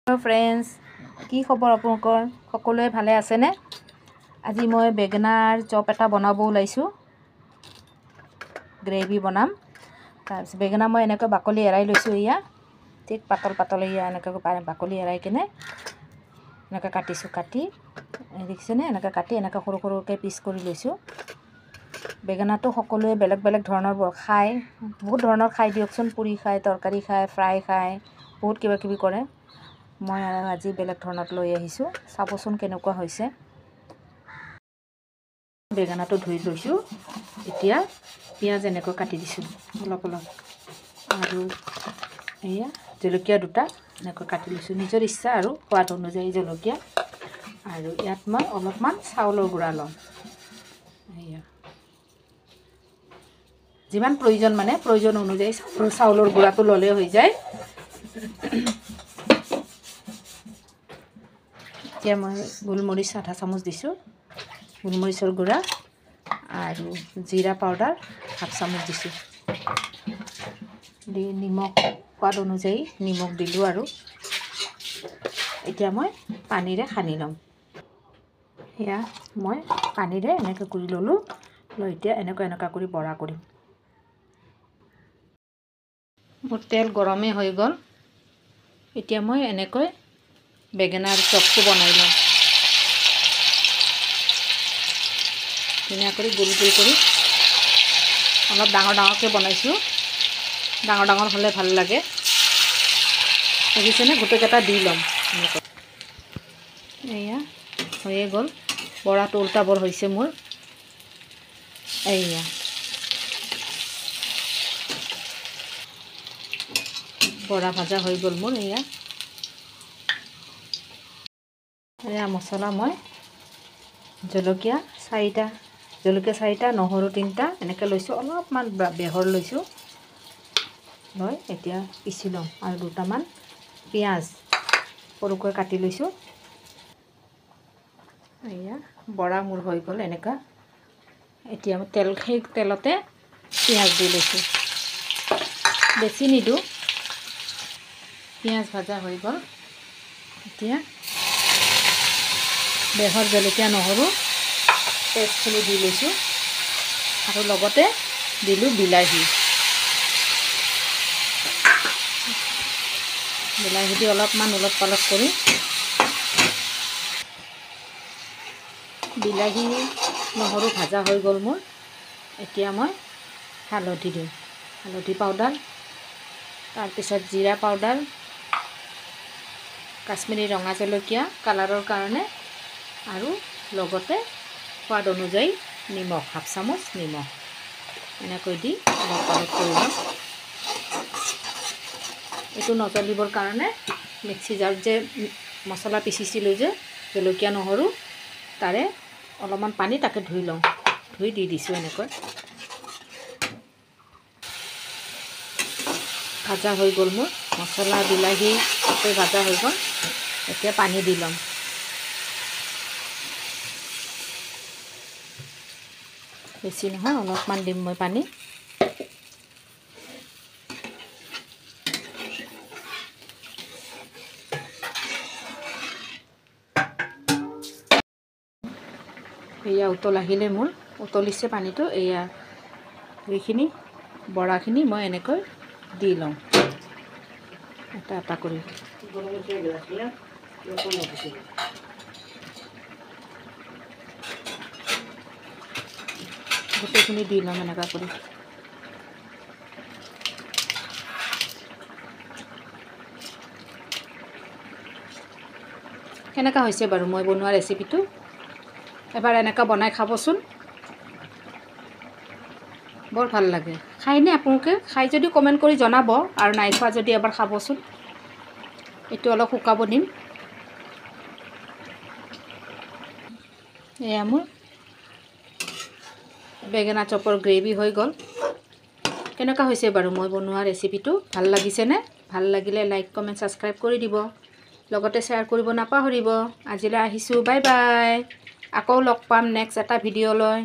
hello friends কি খবৰ আপোনালোকৰ সকলোৱে ভালে আছে নে আজি মই বেগনাৰ চপ এটা বনাব ওলাইছো গ্ৰেভি বনাম তাৰপিছত বেগনা মই এনেকৈ বাকলি এৰাই লৈছো ইয়া ঠিক পাতল পাতল ইয়া এনেকৈ বাকলি এৰাই কিনে এনেকৈ কাটিছো কাটি দেখিছেনে এনেকৈ কাটি এনেকৈ সৰু সৰুকৈ পিচ কৰি লৈছো বেগনাটো সকলোৱে বেলেগ বেলেগ ধৰণৰ খায় বহুত ধৰণৰ খাই দিয়কচোন পুৰি খায় তৰকাৰী খায় ফ্ৰাই খায় বহুত কিবা কিবি কৰে মই আজি বেলেগ ধৰণত লৈ আহিছো চাবচোন কেনেকুৱা হৈছে বেগনাটো ধুই লৈছো এতিয়া পিয়াজ এনেকৈ কাটি দিছো অলপ অলপ আৰু এয়া জলকীয়া দুটা এনেকৈ কাটি লৈছো নিজৰ ইচ্ছা আৰু সোৱাদ অনুযায়ী জলকীয়া আৰু ইয়াত মই অলপমান চাউলৰ গুড়া লম এয়া যিমান প্ৰয়োজন মানে প্ৰয়োজন অনুযায়ী চাউলৰ গুড়াটো ললে হৈ যায় এতিয়া মই গোলমৰিচ আধা চামুচ দিছো গোলমৰিচৰ গুড়া আৰু জিৰা পাউডাৰ হাফ চামুচ দিছো দি নিমখ সোৱাদ অনুযায়ী নিমখ দিলো আৰু এতিয়া মই পানীৰে সানি লম এয়া মই পানীৰে এনেকৈ কৰি ললো লৈ এতিয়া এনেকৈ কৰি বৰা কৰিম মোৰ তেল গৰমে হৈ গ'ল এতিয়া মই এনেকৈ বেগনাৰ চপটো বনাই লম ধুনীয়া কৰি গোল গোল কৰি অলপ ডাঙৰ ডাঙৰকৈ বনাইছোঁ ডাঙৰ হ'লে ভাল লাগে দেখিছেনে গোটেইকেইটা দি ল'ম এনেকৈ এয়া হৈয়ে গ'ল বৰাটো উল্টাবৰ হৈছে মোৰ এয়া বৰা ভাজা হৈ গ'ল মোৰ এয়া মছলা মই জলকীয়া 4টা নহৰু 3টা এনেকৈ লৈছোঁ অলপমান বেহৰ লৈছোঁ লৈ এতিয়া পিচি ল'ম আৰু দুটামান পিঁয়াজ সৰুকৈ কাটি লৈছোঁ এয়া বৰা মোৰ হৈ গ'ল এনেকুৱা এতিয়া সেই তেলতে পিঁয়াজ দি লৈছোঁ বেছি নিদিওঁ পিঁয়াজ ভাজা হৈ গ'ল এতিয়া বেহৰ জলকীয়া নহৰু পেষ্টখিনি দি লৈছোঁ আৰু লগতে দিলোঁ বিলাহী দি অলপমান ওলট পালট কৰি বিলাহী নহৰু ভাজা হৈ গ'ল মোৰ এতিয়া মই হালধি দিওঁ হালধি পাউডাৰ তাৰপিছত জিৰা পাউডাৰ কাশ্মীৰী ৰঙা জলকীয়া কালাৰৰ কাৰণে আৰু লগতে সোৱাদ অনুযায়ী নিমখ হাফ চামুচ নিমখ এনেকৈ দি অলপ পালট কৰি ল'ম এইটো নজ্বলিবৰ কাৰণে মিক্সি জাৰত যে মছলা পিচিছিলোঁ যে জলকীয়া নহৰু তাৰে অলপমান পানী তাকে ধুই লওঁ ধুই দি দিছোঁ এনেকৈ ভাজা হৈ গ'ল মোৰ মছলা বিলাহী ভাজা হৈ গ'ল এতিয়া পানী দি ল'ম বেছি নহয় অলপমান দিম মই পানী এয়া উতল আহিলে মোৰ উতলিছে পানীটো এয়া এইখিনি বৰাখিনি মই এনেকৈ দি লওঁ এটা এটা কৰি গোটেইখিনি দি ল'ম এনেকুৱা কৰি কেনেকুৱা হৈছে বাৰু মই বনোৱা ৰেচিপিটো এবাৰ এনেকুৱা বনাই খাবচোন বৰ ভাল লাগে খায়নে আপোনালোকে খাই যদি কমেণ্ট কৰি জনাব আৰু নাই খোৱা যদি এবাৰ খাবচোন এইটো অলপ শুকাব দিম এয়া মোৰ বেগেনা চপৰ গ্ৰেভি হৈ গ'ল কেনেকুৱা হৈছে বাৰু মই বনোৱা ৰেচিপিটো ভাল লাগিছেনে ভাল লাগিলে লাইক কমেণ্ট ছাবস্ক্ৰাইব কৰি দিব লগতে শ্বেয়াৰ কৰিব নাপাহৰিব আজিলৈ আহিছোঁ বাই বাই আকৌ লগ পাম নেক্সট এটা ভিডিঅ'লৈ